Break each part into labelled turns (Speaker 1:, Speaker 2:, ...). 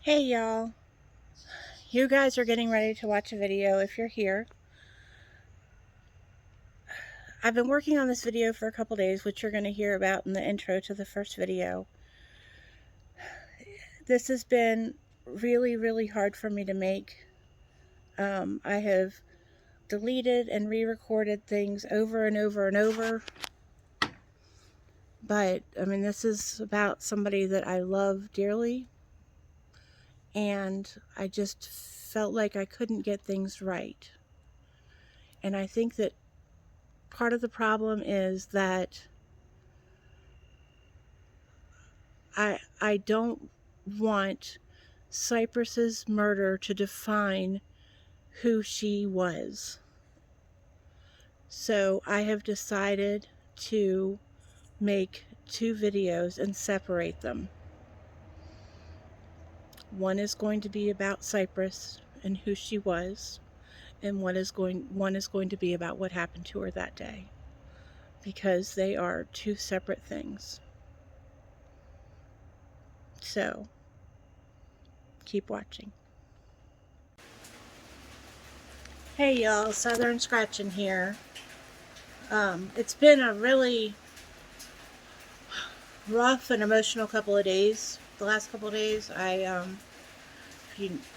Speaker 1: Hey y'all, you guys are getting ready to watch a video if you're here. I've been working on this video for a couple days, which you're going to hear about in the intro to the first video. This has been really hard for me to make. I have deleted and re-recorded things over and over, but I mean, this is about somebody that I love dearly, and I just felt like I couldn't get things right. And I think that part of the problem is that I don't want Cypress's murder to define who she was. So I have decided to make two videos and separate them. One is going to be about Cypress and who she was, and one is going to be about what happened to her that day, because they are two separate things. So keep watching. Hey y'all, Southern Scratching here. It's been a really rough and emotional couple of days. The last couple of days, I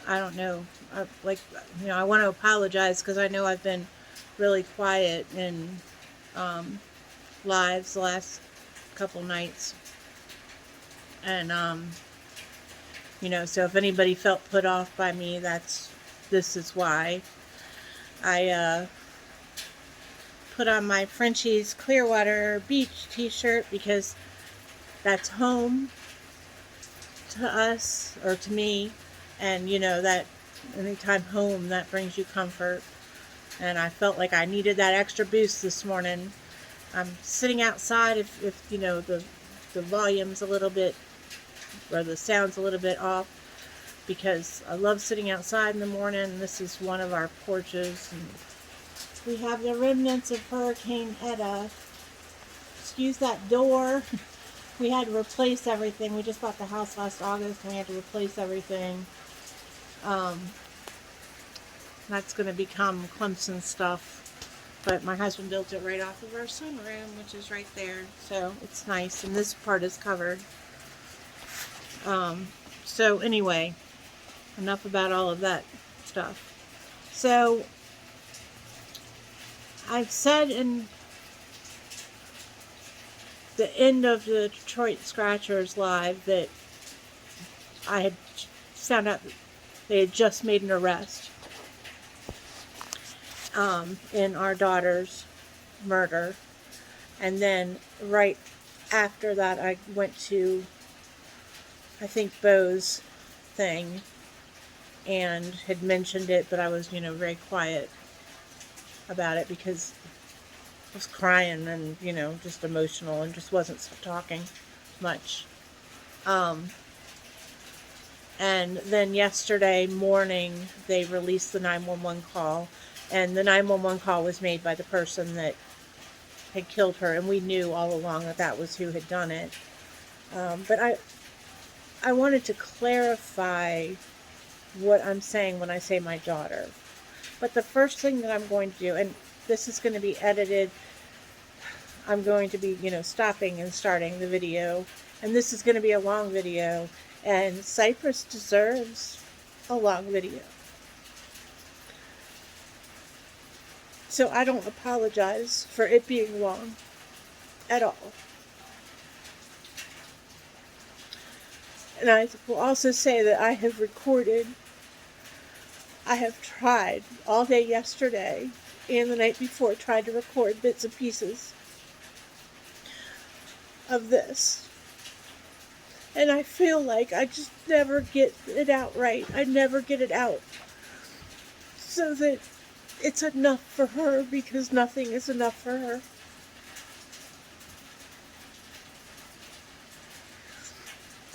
Speaker 1: don't know, I want to apologize because I know I've been really quiet in lives the last couple nights, and so if anybody felt put off by me, this is why. I put on my Frenchie's Clearwater Beach t-shirt because that's home to us, or to me, and that anytime home, that brings you comfort, and I felt like I needed that extra boost this morning. I'm sitting outside if the volume's a little bit, or the sound's a little bit off, because I love sitting outside in the morning. This is one of our porches, and we have the remnants of Hurricane Etta. Excuse that door. We had to replace everything. We just bought the house last August, and we had to replace everything. That's going to become Clemson stuff. But my husband built it right off of our sunroom, which is right there. So it's nice. And this part is covered. So anyway, enough about all of that stuff. So I've said in the end of the Detroit Scratchers live that I had found out that they had just made an arrest in our daughter's murder. And then right after that, I went to, I think, Bo's thing and had mentioned it, but I was, very quiet about it because I was crying and, just emotional and just wasn't talking much. And then yesterday morning, they released the 911 call, and the 911 call was made by the person that had killed her, and we knew all along that that was who had done it. But I wanted to clarify what I'm saying when I say my daughter. But the first thing that I'm going to do, and this is going to be edited, I'm going to be, stopping and starting the video, and this is going to be a long video, and Cypress deserves a long video. So I don't apologize for it being long at all. And I will also say that I have tried all day yesterday and the night before, tried to record bits and pieces of this. And I feel like I just never get it out right. I never get it out so that it's enough for her, because nothing is enough for her.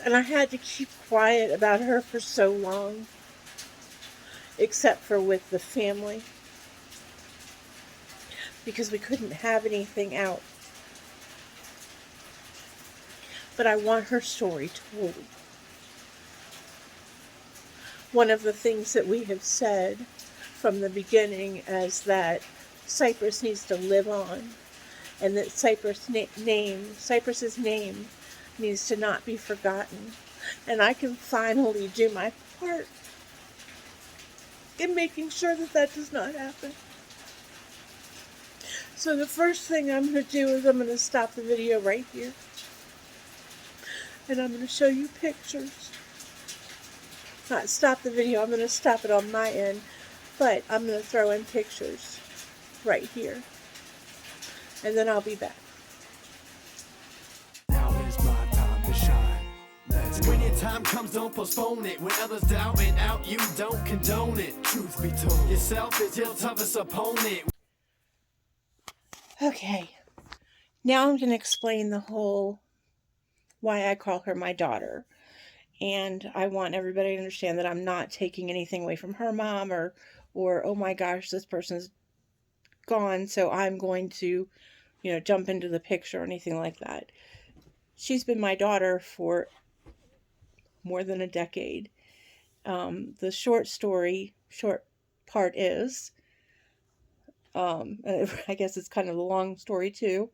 Speaker 1: And I had to keep quiet about her for so long, except for with the family, because we couldn't have anything out. But I want her story told. one of the things that we have said from the beginning is that Cypress needs to live on, and that Cypress's name needs to not be forgotten. And I can finally do my part in making sure that that does not happen. So the first thing I'm going to do is I'm going to stop the video right here. And I'm going to show you pictures. Not stop the video, I'm going to stop it on my end. But I'm going to throw in pictures right here. And then I'll be back.
Speaker 2: Now is my time to shine. When your time comes, don't postpone it. When others doubt it out, you don't condone it. Truth be told, yourself is your toughest opponent.
Speaker 1: Okay. Now I'm going to explain the whole why I call her my daughter. And I want everybody to understand that I'm not taking anything away from her mom or oh my gosh, this person's gone, so I'm going to, jump into the picture or anything like that. She's been my daughter for more than a decade. The short part is, I guess it's kind of a long story too,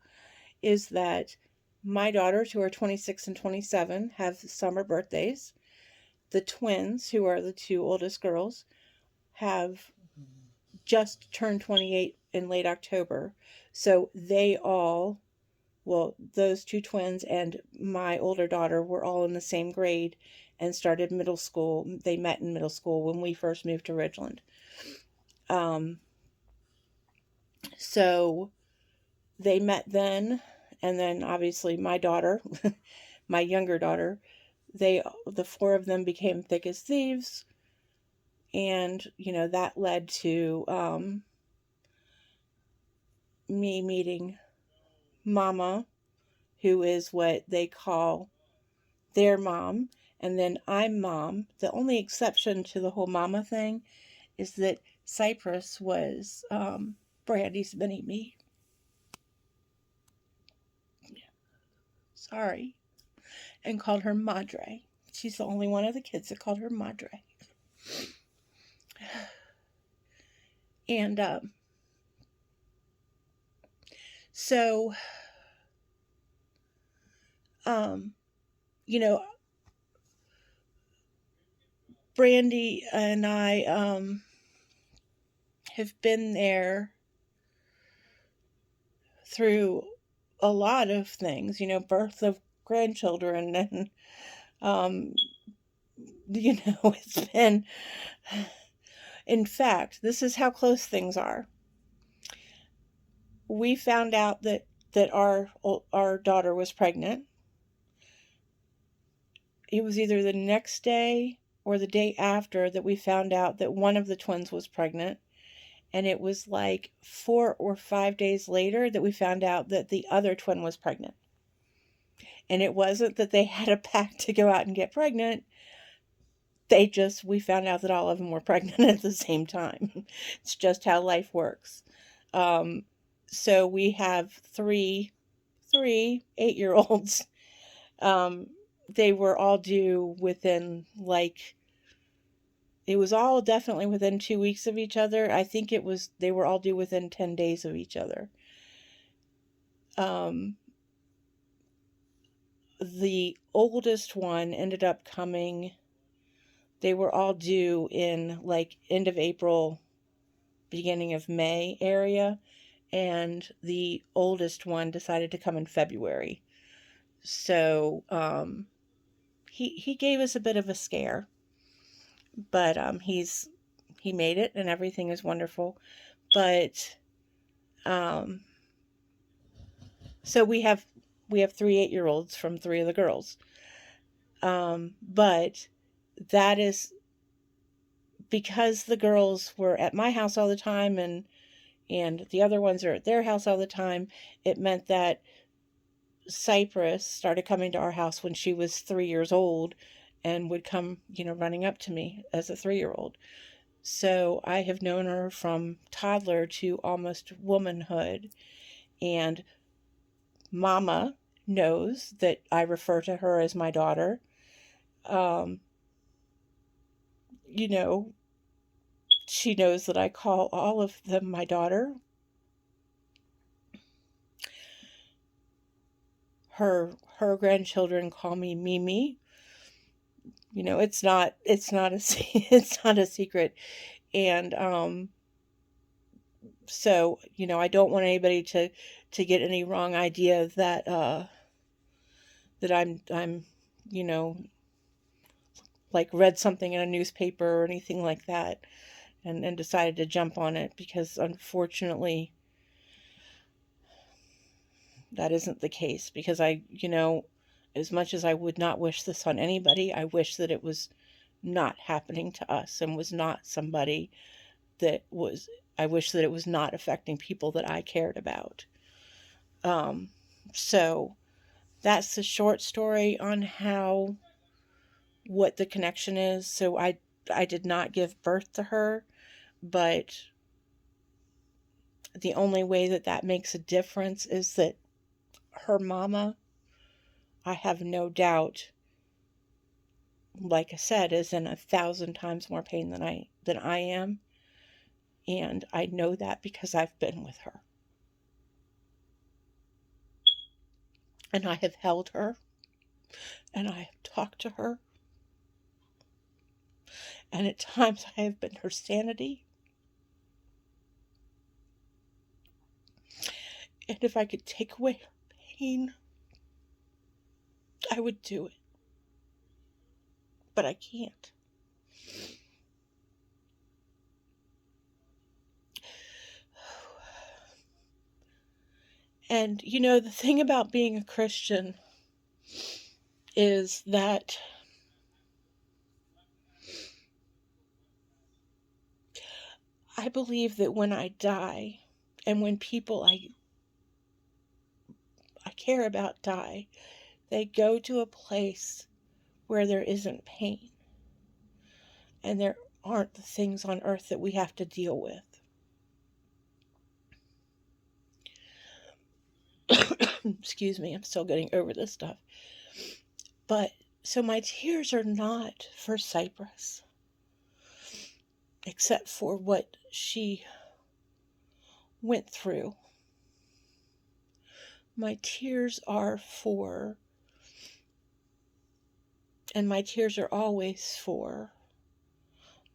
Speaker 1: is that my daughters, who are 26 and 27, have summer birthdays. The twins, who are the two oldest girls, have just turned 28 in late October. So those two twins and my older daughter were all in the same grade and started middle school. They met in middle school when we first moved to Ridgeland. So they met then, and then obviously my daughter, my younger daughter, the four of them became thick as thieves, and that led to me meeting Mama, who is what they call their mom, and then I'm Mom. The only exception to the whole Mama thing is that Cypress was Brandy's mini-me. Sorry. And called her Madre. She's the only one of the kids that called her Madre. And so Brandy and I have been there through a lot of things, birth of grandchildren, and it's been, in fact, this is how close things are. We found out that our daughter was pregnant. It was either the next day or the day after that we found out that one of the twins was pregnant. And it was like 4 or 5 days later that we found out that the other twin was pregnant. And it wasn't that they had a pact to go out and get pregnant. We found out that all of them were pregnant at the same time. It's just how life works. So we have three 8-year-olds. They were all due within it was all definitely within 2 weeks of each other. I think they were all due within 10 days of each other. The oldest one ended up coming, they were all due in end of April, beginning of May area. And the oldest one decided to come in February. So, he gave us a bit of a scare, but he made it and everything is wonderful. But so we have 3 8-year-olds from 3 of the girls. But that is because the girls were at my house all the time and the other ones are at their house all the time. It meant that Cypress started coming to our house when she was 3 years old and would come, running up to me as a 3-year-old. So I have known her from toddler to almost womanhood. And Mama knows that I refer to her as my daughter. you know, she knows that I call all of them my daughter. Her grandchildren call me Mimi. You know, it's not a it's not a secret. And so, you know, I don't want anybody to get any wrong idea that that I'm you know, like read something in a newspaper or anything like that and decided to jump on it, because unfortunately that isn't the case. Because I, you know, as much as I would not wish this on anybody, I wish that it was not happening to us and was not somebody that was, I wish that it was not affecting people that I cared about. Um, so that's the short story on how, what the connection is. So I did not give birth to her, but the only way that that makes a difference is that her mama, I have no doubt, like I said, is in 1,000 times more pain than I am. And I know that because I've been with her. And I have held her. And I have talked to her. And at times I have been her sanity. And if I could take away her pain, I would do it. But I can't. And, you know, the thing about being a Christian is that I believe that when I die, and when people I care about die, they go to a place where there isn't pain. And there aren't the things on earth that we have to deal with. Excuse me, I'm still getting over this stuff. But, so my tears are not for Cypress, except for what she went through. My tears are for, and my tears are always for,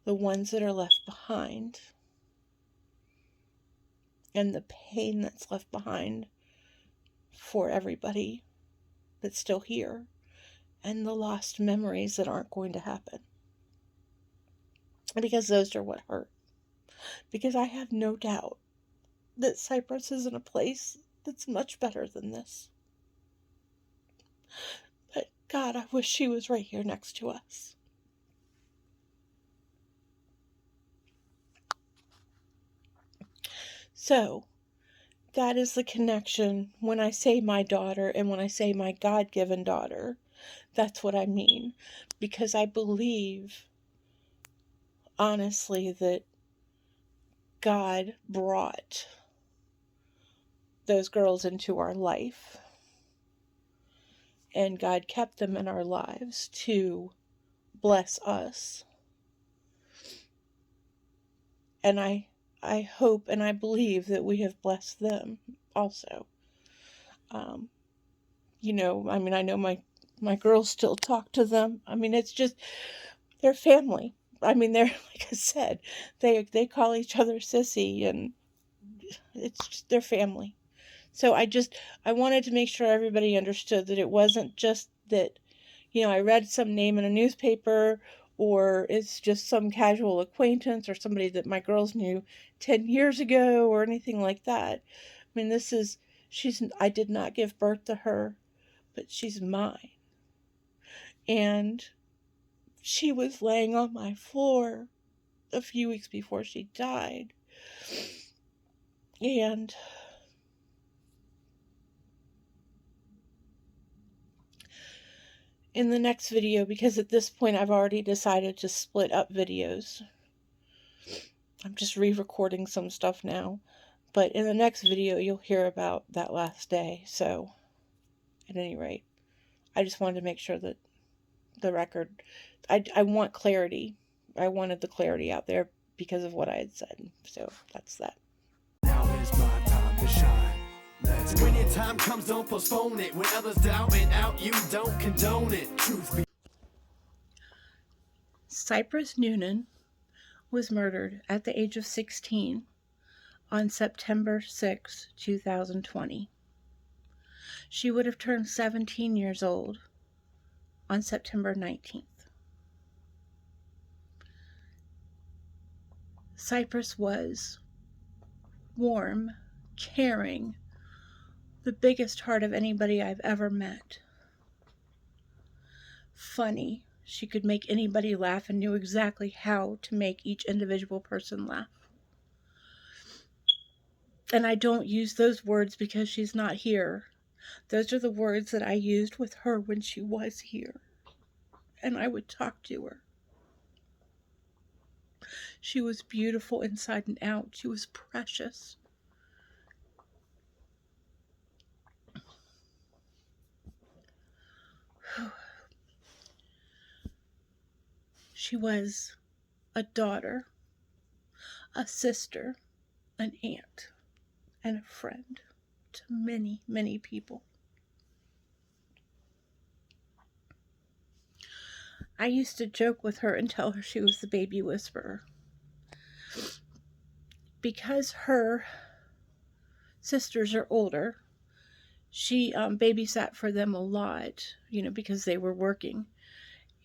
Speaker 1: the ones that are left behind, and the pain that's left behind for everybody that's still here, and the lost memories that aren't going to happen. Because those are what hurt. Because I have no doubt that Cypress is in a place that's much better than this. But God, I wish she was right here next to us. So, that is the connection. When I say my daughter and when I say my God-given daughter, that's what I mean. Because I believe, honestly, that God brought those girls into our life. And God kept them in our lives to bless us. And I hope and I believe that we have blessed them also. You know, I mean, I know my girls still talk to them. I mean, it's just, they're family. I mean, they're, like I said, they call each other sissy, and it's just, they're family. So I wanted to make sure everybody understood that it wasn't just that, you know, I read some name in a newspaper, or it's just some casual acquaintance or somebody that my girls knew 10 years ago or anything like that. I mean, I did not give birth to her, but she's mine. And she was laying on my floor a few weeks before she died. And in the next video, because at this point I've already decided to split up videos, I'm just re-recording some stuff now. But in the next video, you'll hear about that last day. So, at any rate, I just wanted to make sure that the record, I want clarity. I wanted the clarity out there because of what I had said. So that's that.
Speaker 2: Now is my time to shine. When your time comes, don't postpone it. When others doubt and out, you don't condone it. Truth be
Speaker 1: Cypress Noonan was murdered at the age of 16 on September 6, 2020. She would have turned 17 years old on September 19th. Cypress was warm, caring, the biggest heart of anybody I've ever met. Funny. She could make anybody laugh and knew exactly how to make each individual person laugh. And I don't use those words because she's not here. Those are the words that I used with her when she was here. And I would talk to her. She was beautiful inside and out. She was precious. She was a daughter, a sister, an aunt, and a friend to many, many people. I used to joke with her and tell her she was the baby whisperer. Because her sisters are older, she babysat for them a lot, because they were working.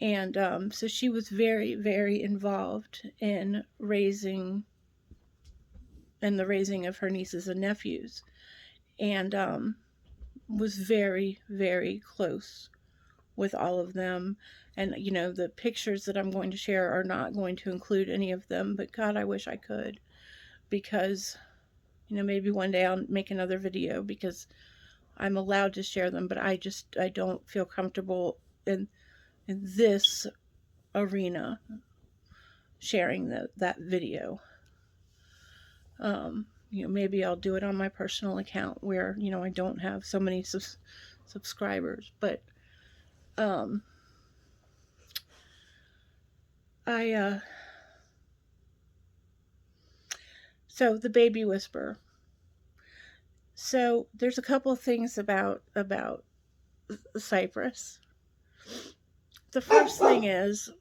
Speaker 1: And so she was very, very involved in the raising of her nieces and nephews. And was very, very close with all of them. And, the pictures that I'm going to share are not going to include any of them. But God, I wish I could. Because, maybe one day I'll make another video because I'm allowed to share them. But I don't feel comfortable in this arena sharing that video. Maybe I'll do it on my personal account where, I don't have so many subscribers. But so the baby whisperer. So there's a couple of things about Cypress. The first thing is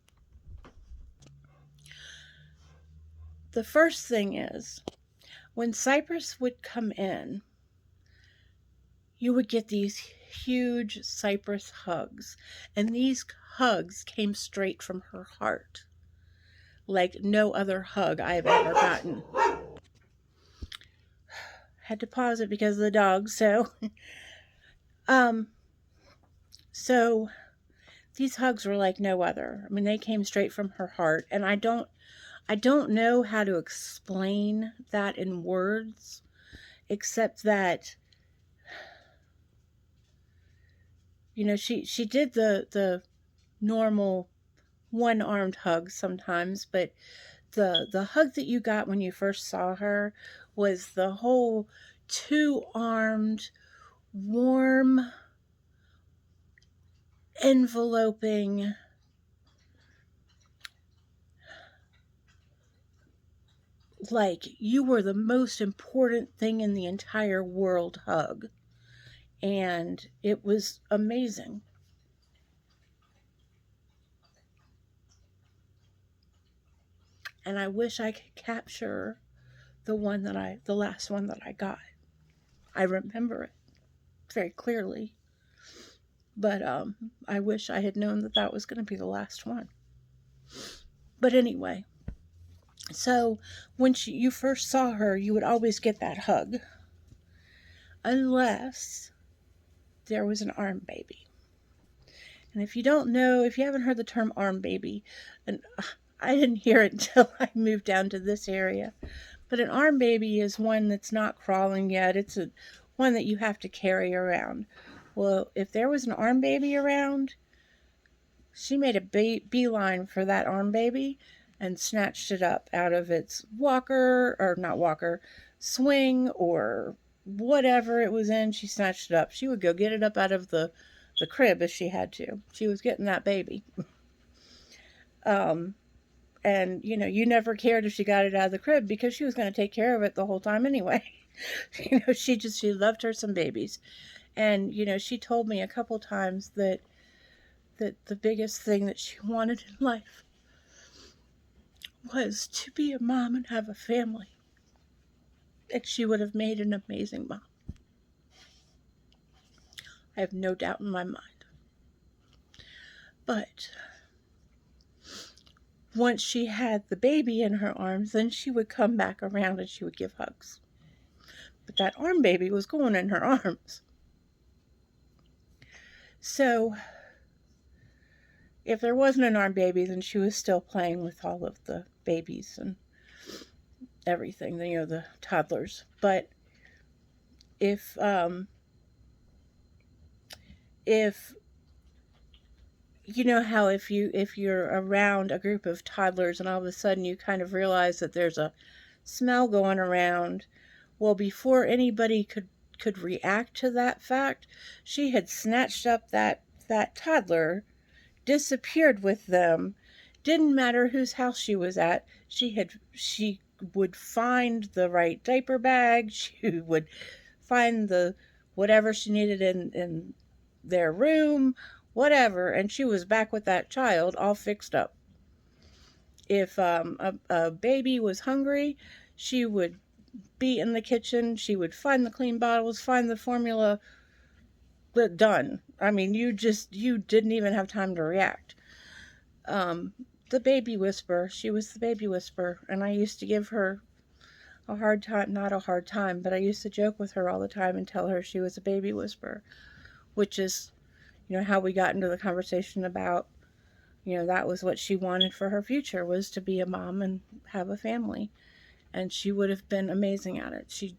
Speaker 1: when Cypress would come in, you would get these huge Cypress hugs, and these hugs came straight from her heart, like no other hug I've ever gotten. Had to pause it because of the dog. So these hugs were like no other. I mean, they came straight from her heart, and I don't know how to explain that in words, except that, she did the normal one-armed hug sometimes, but the hug that you got when you first saw her was the whole two-armed, warm, enveloping, like you were the most important thing in the entire world hug. And it was amazing. And I wish I could capture the last one that I got. I remember it very clearly. But I wish I had known that was going to be the last one. But anyway, so when you first saw her, you would always get that hug. Unless there was an arm baby. And if you haven't heard the term arm baby, and I didn't hear it until I moved down to this area, but an arm baby is one that's not crawling yet. It's one that you have to carry around. Well, if there was an arm baby around, she made a beeline for that arm baby and snatched it up out of its swing or whatever it was in. She snatched it up. She would go get it up out of the crib if she had to. She was getting that baby. And, you know, you never cared if she got it out of the crib because she was going to take care of it the whole time anyway. You know, she loved her some babies. And, you know, she told me a couple times that the biggest thing that she wanted in life was to be a mom and have a family. And she would have made an amazing mom. I have no doubt in my mind. But once she had the baby in her arms, then she would come back around and she would give hugs. But that arm baby was going in her arms. So if there wasn't an arm baby, then she was still playing with all of the babies and everything, you know, the toddlers. But if you know how if you're around a group of toddlers and all of a sudden you kind of realize that there's a smell going around, well, before anybody could react to that fact, she had snatched up that toddler, disappeared with them. Didn't matter whose house she was at. She would find the right diaper bag. She would find the whatever she needed in their room, whatever, and she was back with that child all fixed up. If a baby was hungry, she would be in the kitchen. She would find the clean bottles, find the formula, done. I mean, you didn't even have time to react. The baby whisperer, she was the baby whisperer, and I used to give her a hard time, not a hard time, but I used to joke with her all the time and tell her she was a baby whisperer, which is, you know, how we got into the conversation about, you know, that was what she wanted for her future, was to be a mom and have a family. And she would have been amazing at it. She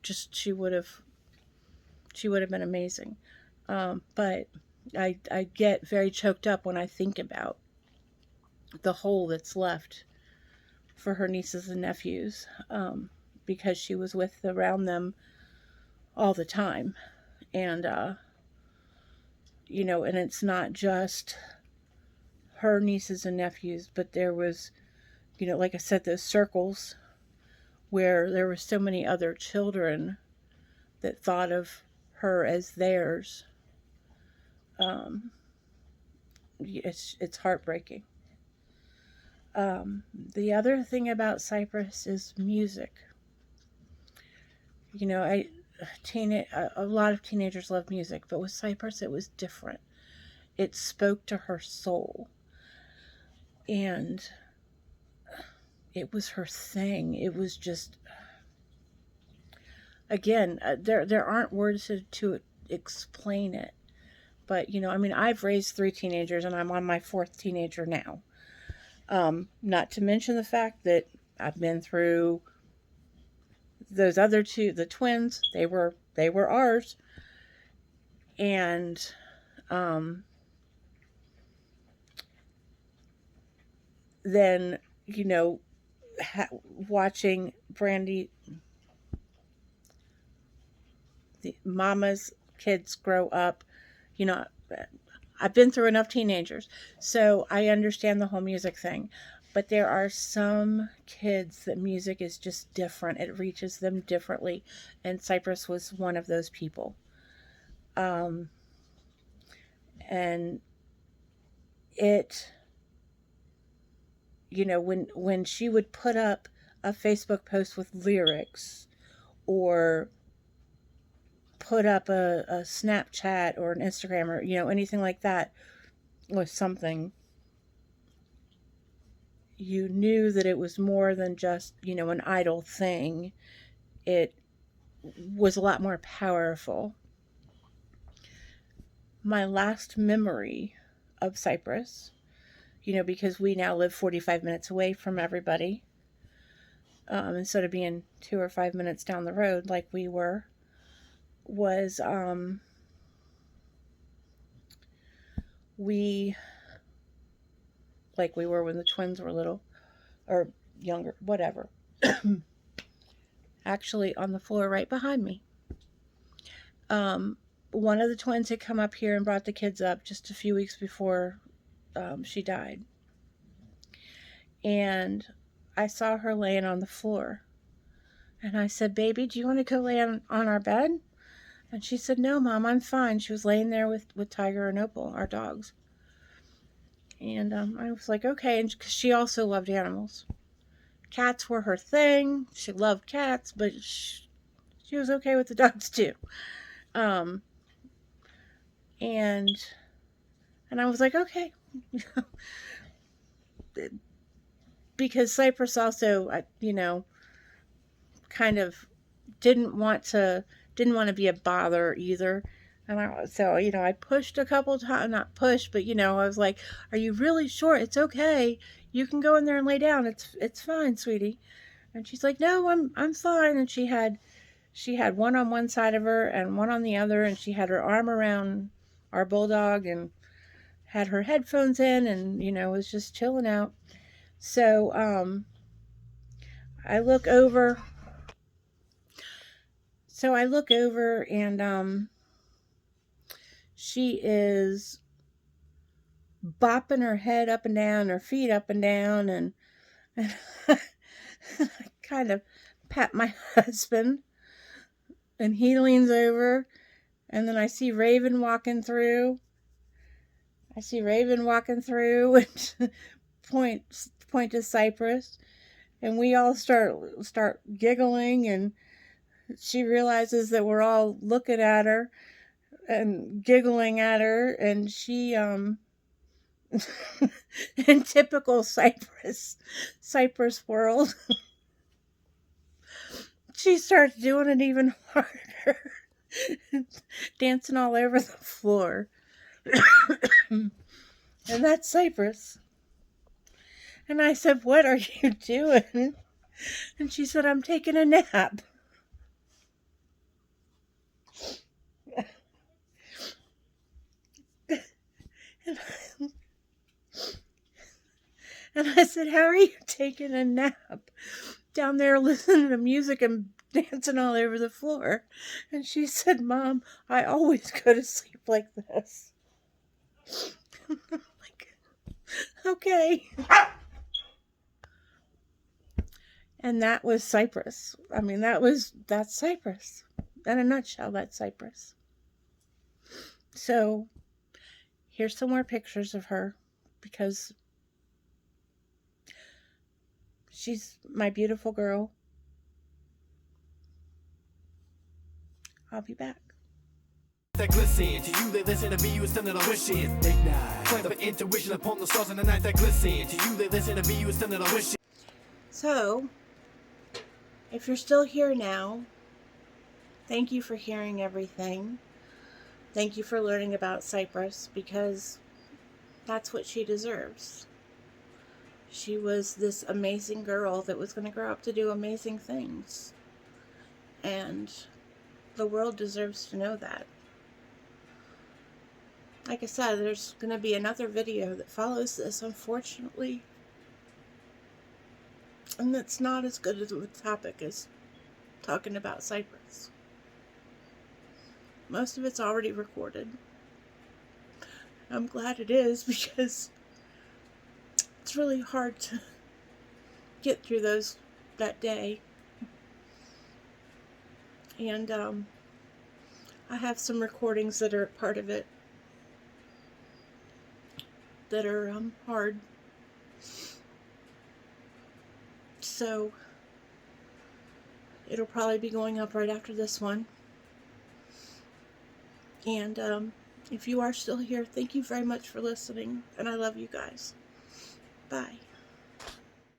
Speaker 1: would have been amazing. But I get very choked up when I think about the hole that's left for her nieces and nephews, because she was around them all the time. And, you know, and it's not just her nieces and nephews, but there was, you know, like I said, those circles where there were so many other children that thought of her as theirs. It's heartbreaking. The other thing about Cypress is music. You know, a lot of teenagers love music, but with Cypress it was different. It spoke to her soul. And it was her thing. It was just, again, there aren't words to explain it. But, you know, I mean, I've raised 3 teenagers and I'm on my 4th teenager now. Not to mention the fact that I've been through those other 2, the twins. They were ours. And, then, you know, watching Brandy, the mama's kids grow up, you know, I've been through enough teenagers, so I understand the whole music thing. But there are some kids that music is just different. It reaches them differently. And Cypress was one of those people. And it, you know, when she would put up a Facebook post with lyrics, or put up a Snapchat or an Instagram, or, you know, anything like that with something, you knew that it was more than just, you know, an idle thing. It was a lot more powerful. My last memory of Cypress, you know, because we now live 45 minutes away from everybody, instead of being 2 or 5 minutes down the road like we were, was we were when the twins were little or younger, whatever. Actually, on the floor right behind me, one of the twins had come up here and brought the kids up just a few weeks before she died. and I saw her laying on the floor. And I said, "Baby, do you want to go lay on our bed?" And she said, "No, Mom, I'm fine." She was laying there with Tiger and Opal, our dogs. And I was like, okay. And cause she also loved animals. Cats were her thing. She loved cats, but she was okay with the dogs too. Um, and I was like, okay. Because Cypress also, kind of didn't want to be a bother either. And I pushed a couple times, not pushed, but I was like, "Are you really sure? It's okay. You can go in there and lay down. It's fine, sweetie." And she's like, "No, I'm fine." And she had one on one side of her and one on the other, and she had her arm around our bulldog and had her headphones in, and was just chilling out. So I look over. And she is bopping her head up and down, her feet up and down, and I kind of pat my husband, and he leans over, and then I see Raven walking through. And point to Cypress, and we all start giggling, and she realizes that we're all looking at her and giggling at her, and she in typical Cypress world, she starts doing it even harder, dancing all over the floor. And that's Cypress. And I said, "What are you doing?" And she said, "I'm taking a nap." And I said, "How are you taking a nap down there listening to music and dancing all over the floor?" And she said, "Mom, I always go to sleep like this." Like, okay. And that was Cypress. I mean, that's Cypress. In a nutshell, that's Cypress. So here's some more pictures of her, because she's my beautiful girl. I'll be back.
Speaker 2: That glisten to you, they listen to me, you stand that I wish in. Ignite. Play the intuition upon the stars in the night that glisten. To you, they listen to me, you stand that I wish in.
Speaker 1: So, if you're still here now, thank you for hearing everything. Thank you for learning about Cypress, because that's what she deserves. She was this amazing girl that was going to grow up to do amazing things. And the world deserves to know that. Like I said, there's going to be another video that follows this, unfortunately. And it's not as good as the topic as talking about Cypress. Most of it's already recorded. I'm glad it is, because it's really hard to get through that day. And I have some recordings that are part of it that are hard. So it'll probably be going up right after this one. And if you are still here, thank you very much for listening, and I love you guys. Bye.